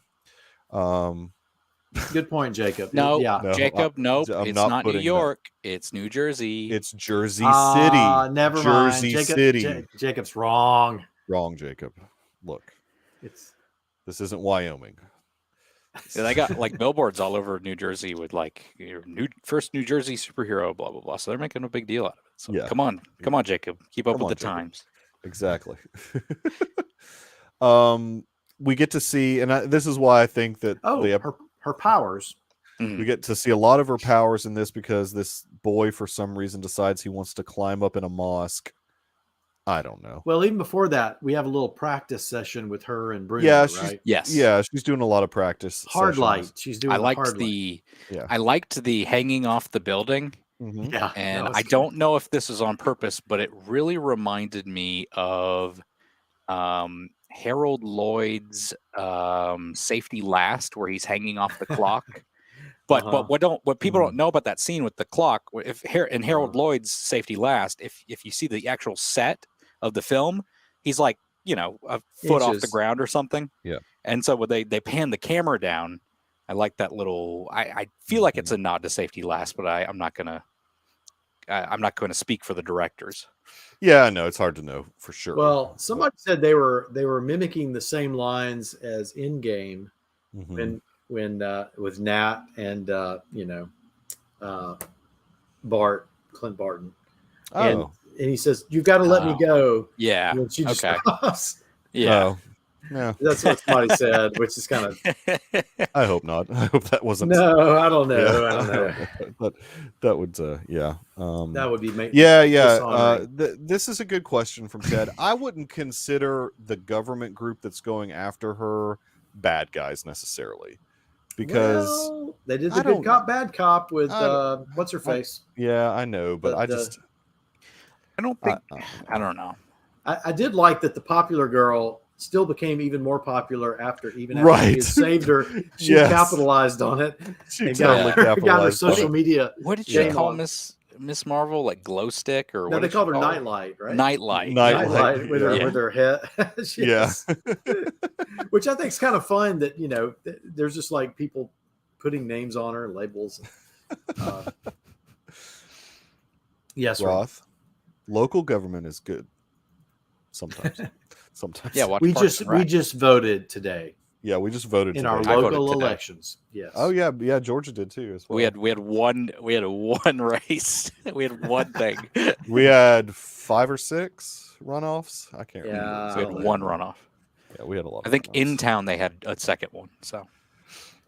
Good point, Jacob. No, Yeah. Jacob, nope. I'm It's not not New putting York. It's New Jersey. It's Jersey City. Never Jersey mind. City. Jacob's wrong. Wrong, Jacob. Look, this isn't Wyoming. Yeah, they got like billboards all over New Jersey with like first New Jersey superhero, blah blah blah. So they're making a big deal out of it. So come on, Jacob, keep up with the times. Exactly. We get to see, and this is why I think that her powers. We get to see a lot of her powers in this because this boy, for some reason, decides he wants to climb up in a mosque. I don't know. Well, even before that, we have a little practice session with her and Bruno, right? Yes. Yeah, she's doing a lot of practice. Hard light. She's doing I liked the hanging off the building. Mm-hmm. Yeah. And I don't know if this is on purpose, but it really reminded me of Harold Lloyd's Safety Last, where he's hanging off the clock. But what people don't know about that scene with the clock, in Harold Lloyd's Safety Last, if you see the actual set of the film, he's like, a foot off the ground or something. Yeah. And so when they pan the camera down, I like that little. I feel like it's a nod to Safety Last, but I'm not gonna speak for the directors. Yeah, no, it's hard to know for sure. Well, somebody said they were mimicking the same lines as in game when with Nat and Clint Barton. And he says, "You've got to let me go." Yeah. And she just stops. Yeah. Yeah. That's what somebody said, which is kind of. I hope not. I hope that wasn't. No, I don't know. I don't know. But that would, that would be. This is a good question from Ted. I wouldn't consider the government group that's going after her bad guys necessarily, because they did the good cop, bad cop with what's her face. Yeah, I know, but I just. I don't think. I don't know. I did like that the popular girl still became even more popular after he had saved her. She capitalized on it. She totally capitalized. Got her social media. What did she call Miss Marvel? Like glow stick or no? They called her Nightlight, right? Nightlight with her head. Yes. Which I think is kind of fun. That there's just like people putting names on her, labels. Yes, Roth. Local government is good. Sometimes. Yeah, we just voted today. Yeah, we just voted in today. our local elections. Yes. Oh yeah, Georgia did too as well. We had one race. We had one thing. We had 5 or 6 runoffs. I can't remember. We had one runoff. Yeah, we had a lot. I think in town they had a second one. So.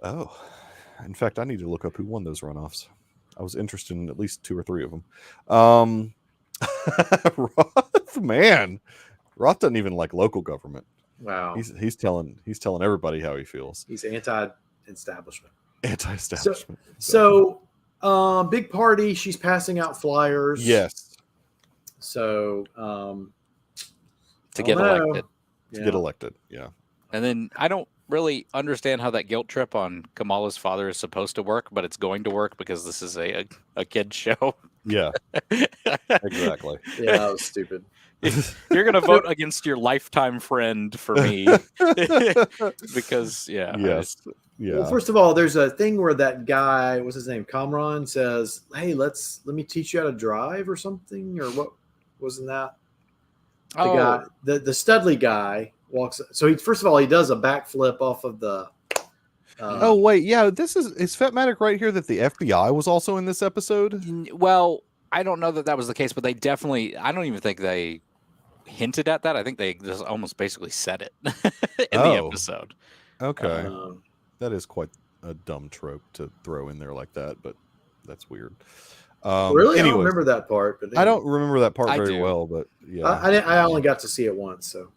Oh, in fact, I need to look up who won those runoffs. I was interested in at least 2 or 3 of them. Roth doesn't even like local government. Wow. He's telling everybody how he feels. He's anti-establishment. Anti-establishment. So big party. She's passing out flyers. Yes. So to get elected. To get elected. Yeah. And then I don't really understand how that guilt trip on Kamala's father is supposed to work, but it's going to work because this is a kid's show. Yeah. Exactly. Yeah, that was stupid. You're going to vote against your lifetime friend for me because, Yes. Well, first of all, there's a thing where that guy, what's his name, Kamran, says, "Hey, let me teach you how to drive," or something, or what wasn't that? The guy, the Studley guy walks. So he first of all he does a backflip off of the. Oh wait, yeah. This is Fatmatic right here that the FBI was also in this episode. Well, I don't know that was the case, but they definitely. I don't even think they hinted at that. I think they just almost basically said it in the episode. Okay, that is quite a dumb trope to throw in there like that, but that's weird. Really, I don't remember that part. But I don't remember that part very well, but yeah, I only got to see it once, so.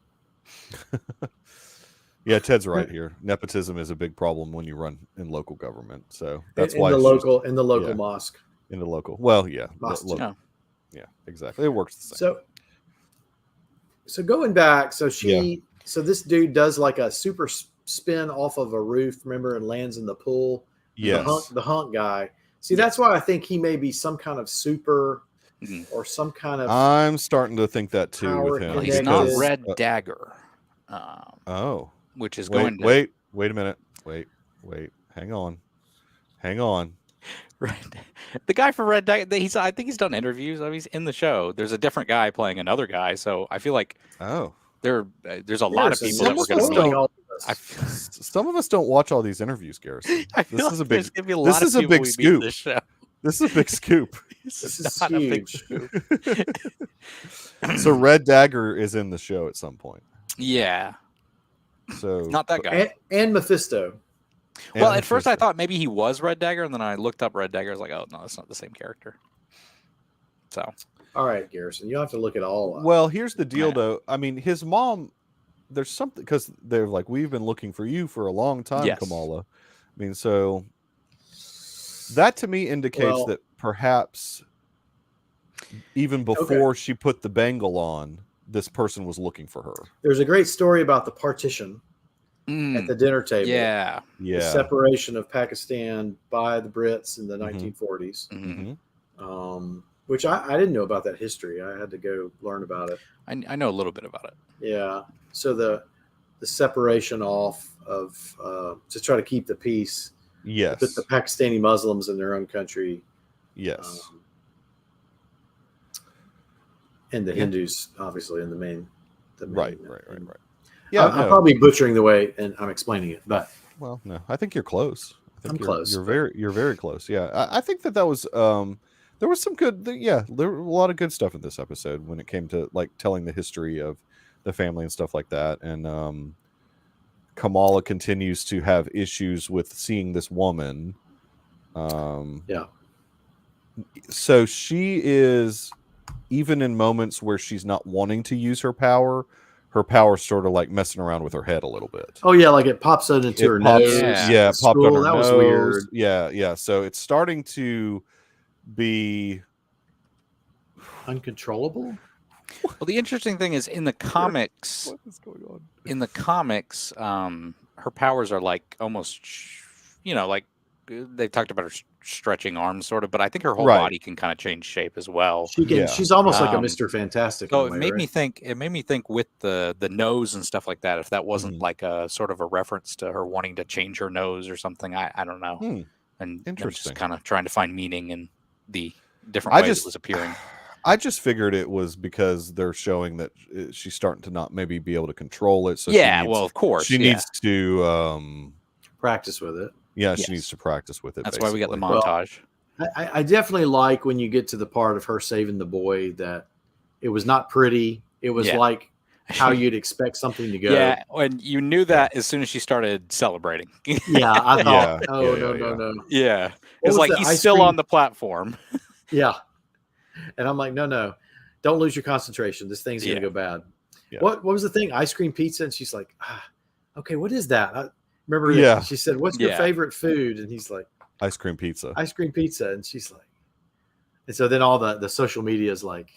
Yeah, Ted's right here. Nepotism is a big problem when you run in local government, so that's in why the local mosque. In the local, well, yeah, yeah, exactly. It works the same. So going back, so this dude does like a super spin off of a roof, remember, and lands in the pool. Yes. The hunk guy. See, that's why I think he may be some kind of super or some kind of. I'm starting to think that too with him. Well, he's not Red Dagger. Which is going to wait a minute. Wait. Hang on. The guy from Red Dagger, I think he's done interviews. I mean, he's in the show. There's a different guy playing another guy, so I feel like there's a lot of people that we're going to know. Some of us don't watch all these interviews, Garrison. This is a big scoop. This is a big scoop. This is not a big scoop. So Red Dagger is in the show at some point. Yeah. So not that guy. And Mephisto. Well, at first I thought maybe he was Red Dagger, and then I looked up Red Dagger. I was like, oh no, that's not the same character. So. All right, Garrison, you have to look at all. Well, here's the deal, though. I mean, his mom. There's something because they're like, we've been looking for you for a long time, Kamala. I mean, so that to me indicates that perhaps even before she put the bangle on, this person was looking for her. There's a great story about the partition at the dinner table. Yeah. The separation of Pakistan by the Brits in the 1940s. Which I didn't know about that history. I had to go learn about it. I know a little bit about it. Yeah. So the separation off of to try to keep the peace. Yes. Put the Pakistani Muslims in their own country. Yes. And the Hindus, obviously, in the main. Right. Yeah, I'm probably butchering the way and I'm explaining it, but no, I think you're close. I'm close. You're very close. Yeah, I think that was there was some good. There were a lot of good stuff in this episode when it came to like telling the history of the family and stuff like that. And Kamala continues to have issues with seeing this woman. So she is, even in moments where she's not wanting to use her power's sort of like messing around with her head a little bit. Oh yeah, like it pops into her nose. Yeah, it popped on her nose. That was weird. Yeah. So it's starting to be uncontrollable. Well, the interesting thing is in the comics. What is going on? In the comics, her powers are like almost, like they talked about her stretching arms, sort of, but I think her whole body can kind of change shape as well. She can. She's almost like a Mr. Fantastic. So it made me think. It made me think with the nose and stuff like that. If that wasn't like a sort of a reference to her wanting to change her nose or something, I don't know. And just kind of trying to find meaning in the different ways it was appearing. I just figured it was because they're showing that she's starting to not maybe be able to control it. So well, of course, she needs to practice with it. Yeah, she needs to practice with it. That's why we got the montage. Well, I definitely like when you get to the part of her saving the boy that it was not pretty. It was like how you'd expect something to go. Yeah, and you knew that as soon as she started celebrating. Yeah, I thought, no. Yeah, it's like he's still on the platform. Yeah. And I'm like, no, don't lose your concentration. This thing's going to go bad. Yeah. What was the thing? Ice cream pizza? And she's like, okay, what is that? I remember she said, what's your favorite food? And he's like, ice cream pizza. Ice cream pizza. And she's like, and so then all the social media is like,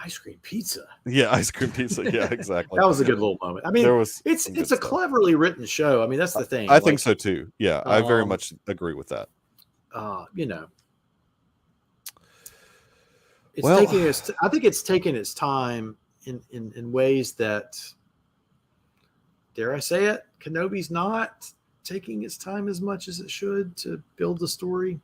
ice cream pizza. Yeah, ice cream pizza. Yeah, exactly. That was a good little moment. I mean, it's a cleverly written show. I mean, that's the thing. I think so too. Yeah, I very much agree with that. It's I think it's taking its time in ways that, dare I say it, Kenobi's not taking its time as much as it should to build the story.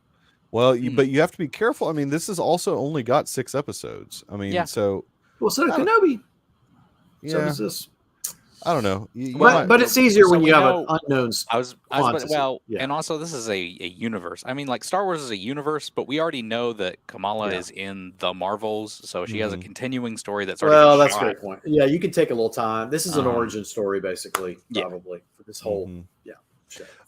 Well, but you have to be careful. I mean, this has also only got 6 episodes. I mean, so did Kenobi. Yeah. So does this. I don't know. But it's easier when you have an unknown. And also this is a universe. I mean, like Star Wars is a universe, but we already know that Kamala is in the Marvels, so she has a continuing story that's already. Well, that's a great point. Yeah, you can take a little time. This is an origin story, basically, probably for this whole.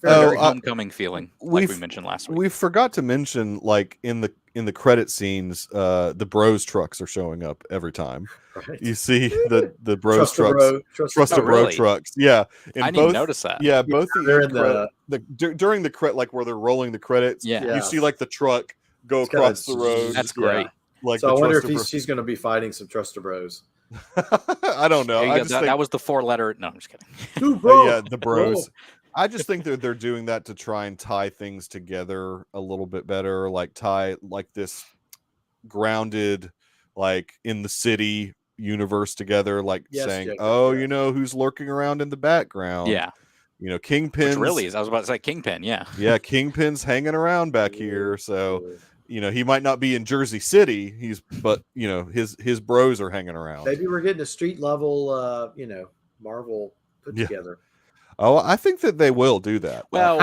Very homecoming feeling, like we mentioned last week. We forgot to mention, like in the credit scenes, the Bros trucks are showing up every time. Right. You see the Bros trucks, Trust the Bro trucks. Yeah, I didn't notice that. Yeah, both during the credit, like where they're rolling the credits. Yeah, you see like the truck go across the road. That's great. Like, so I wonder if she's going to be fighting some Trust the Bros. I don't know. That was the 4-letter. No, I'm just kidding. Yeah, the bros. I just think that they're doing that to try and tie things together a little bit better, like tie like this grounded, like in the city universe together, like saying, you know, who's lurking around in the background. Yeah. You know, Kingpin's. Which really is. I was about to say Kingpin, yeah. Yeah, Kingpin's hanging around back here. So, you know, he might not be in Jersey City, but you know, his bros are hanging around. Maybe we're getting a street level you know, Marvel put together. Oh, I think that they will do that. Well,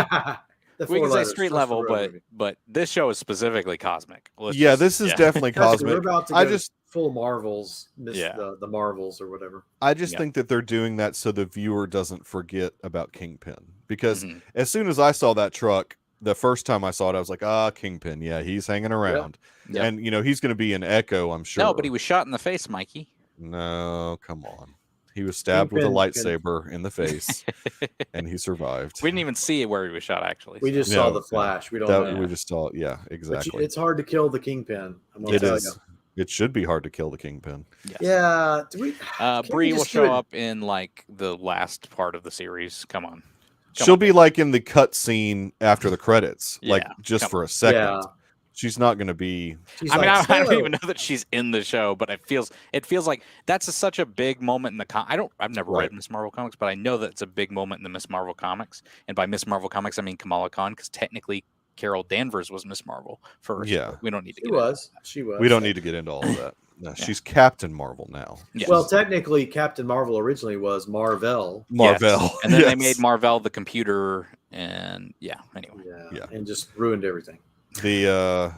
we can say street level, but this show is specifically cosmic. This is definitely cosmic. We're about to go full Marvels, the Marvels or whatever. I just think that they're doing that so the viewer doesn't forget about Kingpin. Because as soon as I saw that truck, the first time I saw it, I was like, Kingpin. Yeah, he's hanging around. Yep. And, you know, he's going to be an Echo, I'm sure. No, but he was shot in the face, Mikey. No, come on. He was stabbed with a lightsaber in the face, and he survived. We didn't even see where he was shot, actually. We just saw the flash. We don't know. We just saw, exactly. But it's hard to kill the Kingpin. I'm going to tell you. It should be hard to kill the Kingpin. Yes. Yeah. Bree will show up in, like, the last part of the series. Come on. She'll be, like, in the cut scene after the credits, like, just for a second. Yeah. She's not going to be. I don't even know that she's in the show, but it feels like that's such a big moment in the I've never read Miss Marvel comics, but I know that it's a big moment in the Miss Marvel comics. And by Miss Marvel comics, I mean Kamala Khan, because technically Carol Danvers was Miss Marvel first. Yeah, we don't need to. She was. We don't need to get into all of that. No, she's Captain Marvel now. Yes. Well, technically, Captain Marvel originally was Marvel. Yes. And then they made Marvel the computer, and anyway, and just ruined everything. The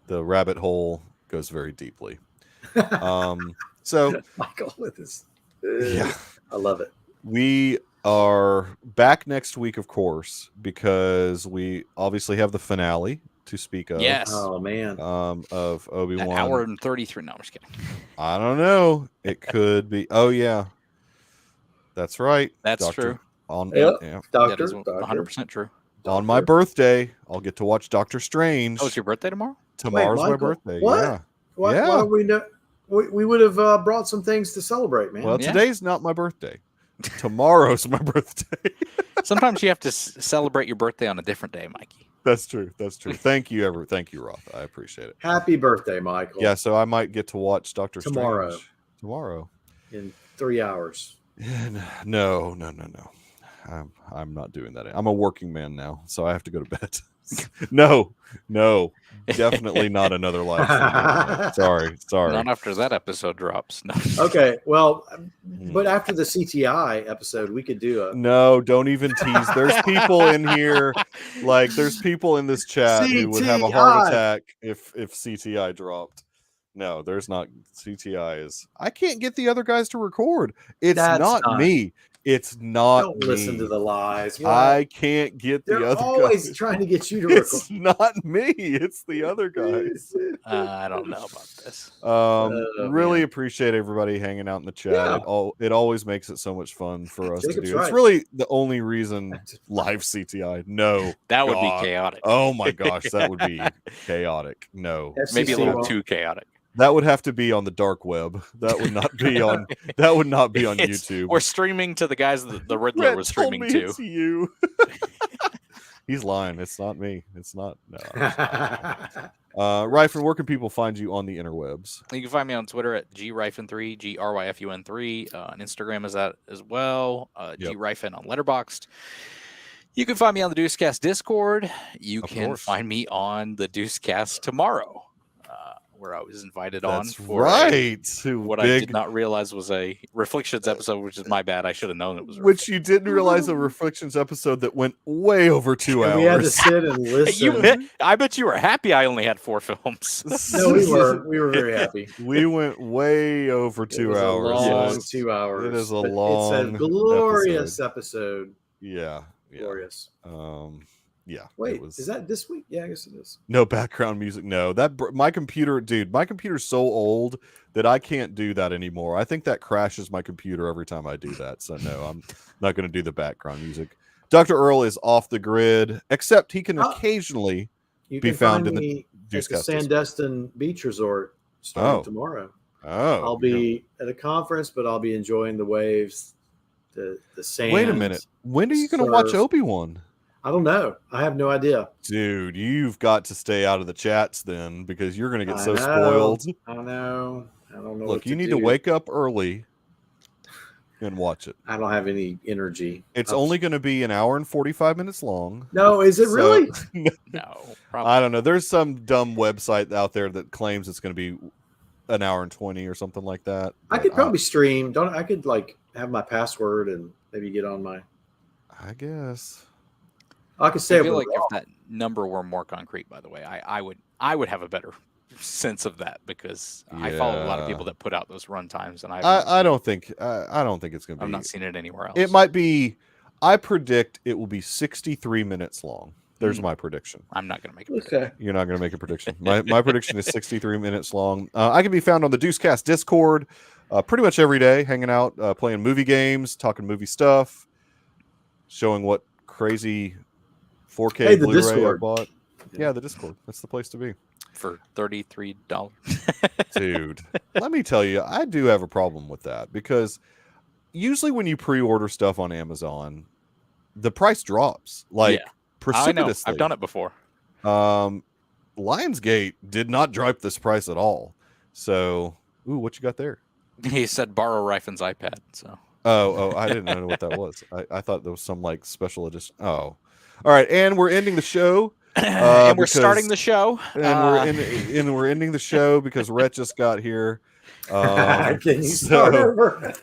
the rabbit hole goes very deeply. So Michael with this, I love it. We are back next week, of course, because we obviously have the finale to speak of. Yes. Oh man. Of Obi-Wan. An hour and 33. No, I'm just kidding. I don't know. It could be. Oh yeah, that's right. That's true. Doctor, 100% true. On my birthday, I'll get to watch Doctor Strange. Oh, it's your birthday tomorrow? Tomorrow's my birthday. What? Yeah. Why we know? We would have brought some things to celebrate, man. Well, today's not my birthday. Tomorrow's my birthday. Sometimes you have to celebrate your birthday on a different day, Mikey. That's true. Thank you, Roth. I appreciate it. Happy birthday, Michael. Yeah, so I might get to watch Doctor Strange tomorrow. In 3 hours. No. I'm not doing that. I'm a working man now, so I have to go to bed. No, definitely not another live. Sorry. Not after that episode drops. No. Okay, well, but after the CTI episode, we could do a. No, don't even tease. There's people in here, there's people in this chat who would have a heart attack if CTI dropped. No, there's not. CTI is. I can't get the other guys to record. That's not me. It's not. Don't listen to the lies. I can't get the other guys. They're always trying to get you to record. It's not me. It's the other guys. I don't know about this. Really appreciate everybody hanging out in the chat. Yeah. It always makes it so much fun for us to do. Right. It's really the only reason live CTI. No, that would be chaotic. Oh my gosh, that would be chaotic. No, maybe a little too chaotic. That would have to be on the dark web. That would not be on. That would not be on YouTube. We're streaming to the guys that the Riddler was streaming to. It's you. He's lying. It's not me. It's not. No. Ryfin, where can people find you on the interwebs? You can find me on Twitter at gryfin3, GRYFUN3. On Instagram is that as well. Gryfin on Letterboxd. You can find me on the Deucecast Discord. You can find me on the Deucecast tomorrow, where I was invited on for what I did not realize was a Reflections episode, which is my bad. I should have known it was. Which you didn't realize a Reflections episode that went way over 2 hours. We had to sit and listen. I bet you were happy I only had 4 films. No, we were. We were very happy. We went way over 2 hours. Long 2 hours. It is a long. It's a glorious episode. Yeah. Glorious. Yeah. Wait, is that this week? Yeah, I guess it is. No background music. No, my computer's so old that I can't do that anymore. I think that crashes my computer every time I do that. So no, I'm not going to do the background music. Dr. Earl is off the grid, except he can occasionally be found in the Deucecast Sandestin Beach Resort starting tomorrow. Oh, I'll be at a conference, but I'll be enjoying the waves, the sand. Wait a minute. When are you going to watch Obi-Wan? I don't know. I have no idea. Dude, you've got to stay out of the chats then, because you're going to get spoiled. I know. I don't know. Look, you need to wake up early and watch it. I don't have any energy. It's only going to be an hour and 45 minutes long. No, is it really? No, probably. I don't know. There's some dumb website out there that claims it's going to be an hour and 20 or something like that. I could probably stream. I could like have my password and maybe get on my. I guess. I could say. I feel like if that number were more concrete, by the way, I would have a better sense of that, because I follow a lot of people that put out those run times, and I don't think it's going to be. I've not seen it anywhere else. It might be. I predict it will be 63 minutes long. There's my prediction. I'm not going to make a prediction. Okay. You're not going to make a prediction. My prediction is 63 minutes long. I can be found on the Deucecast Discord pretty much every day, hanging out, playing movie games, talking movie stuff, showing what crazy 4K Blu-ray I bought. Yeah, the Discord. That's the place to be. For $33. Dude, let me tell you, I do have a problem with that, because usually when you pre-order stuff on Amazon, the price drops precipitously. I know. I've done it before. Lionsgate did not drop this price at all. So, what you got there? He said borrow Rifen's iPad. So. Oh, I didn't know what that was. I thought there was some like special edition. Oh, all right, and we're ending the show. And we're starting the show. And we're ending the show because Rhett just got here. Can you start over?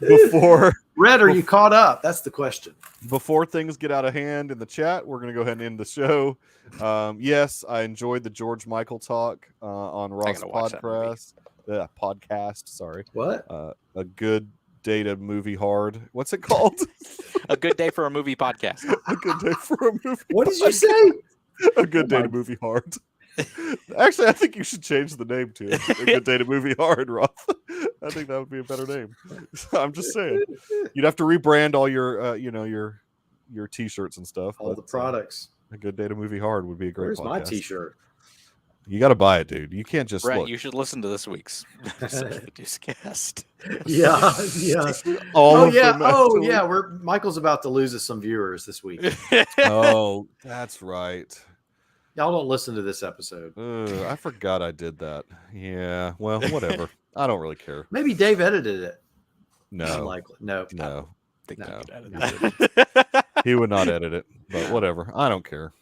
Red, are you caught up? That's the question. Before things get out of hand in the chat, we're going to go ahead and end the show. Yes, I enjoyed the George Michael talk on Ross podcast. Sorry. What? A good day to movie hard. What's it called? A good day for a movie podcast. A good day for a movie. What did you say? A good day to movie hard. Actually, I think you should change the name to A Good Day to Movie Hard, Roth. I think that would be a better name. I'm just saying. You'd have to rebrand all your your t-shirts and stuff. All the products. A Good Day to Movie Hard would be a great Where's podcast. my t-shirt? You got to buy it, dude. You can't just Brett, look. you should listen to this week's Deucecast. Yeah. Oh yeah. Michael's about to lose us some viewers this week. Oh, that's right. Y'all don't listen to this episode. I forgot I did that. Yeah. Well, whatever. I don't really care. Maybe Dave edited it. No. Unlikely. No. He would not edit it. But whatever. I don't care.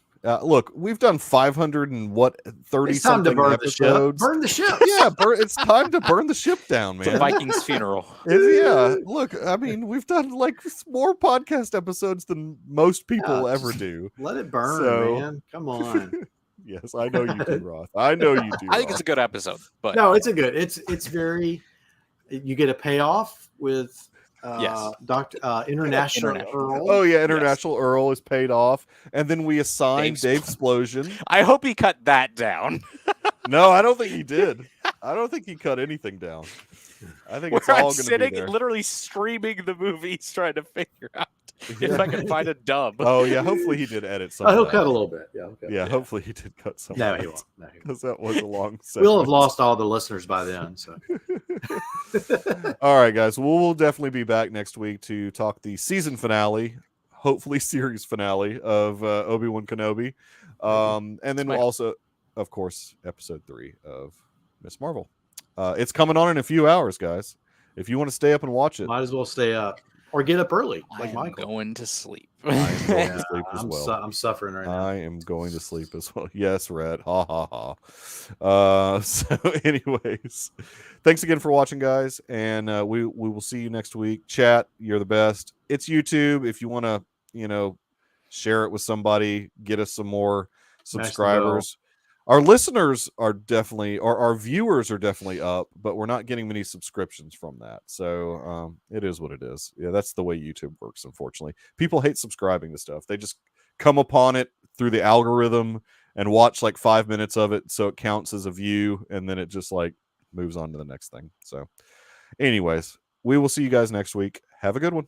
Look, we've done 500 and what 30 it's time something to burn episodes. Burn the ship. Yeah, it's time to burn the ship down, man. The Vikings funeral. Yeah, look, I mean, we've done like more podcast episodes than most people ever do. Let it burn, man. Come on. Yes, I know you do, Roth. I know you do. I think it's a good episode, but no, it's a good. It's very. You get a payoff with. Yes. International Earl. Oh yeah, International Earl is paid off, and then we assign Dave Explosion. I hope he cut that down. No, I don't think he did. I don't think he cut anything down. I think it's all going to be there. Sitting, literally streaming the movies, trying to figure out if I can find a dub. Oh yeah, hopefully he did edit some. He'll cut a little bit. Yeah. Hopefully he did cut some. No, he won't. Because that was a long segment. We'll have lost all the listeners by then. So. All right, guys. We'll definitely be back next week to talk the season finale, hopefully series finale of Obi-Wan Kenobi, and then we'll also, of course, episode 3 of Miss Marvel. It's coming on in a few hours, guys. If you want to stay up and watch it, might as well stay up or get up early, like Michael. Going to sleep. I'm going to sleep as well. I'm suffering right now. I am going to sleep as well. Yes, Red. Ha ha ha. So, anyways, thanks again for watching, guys, and we will see you next week. Chat, you're the best. It's YouTube. If you want to, share it with somebody, get us some more subscribers. Our listeners are definitely, or our viewers are definitely up, but we're not getting many subscriptions from that. So it is what it is. Yeah, that's the way YouTube works, unfortunately. People hate subscribing to stuff. They just come upon it through the algorithm and watch like 5 minutes of it so it counts as a view, and then it just like moves on to the next thing. So anyways, we will see you guys next week. Have a good one.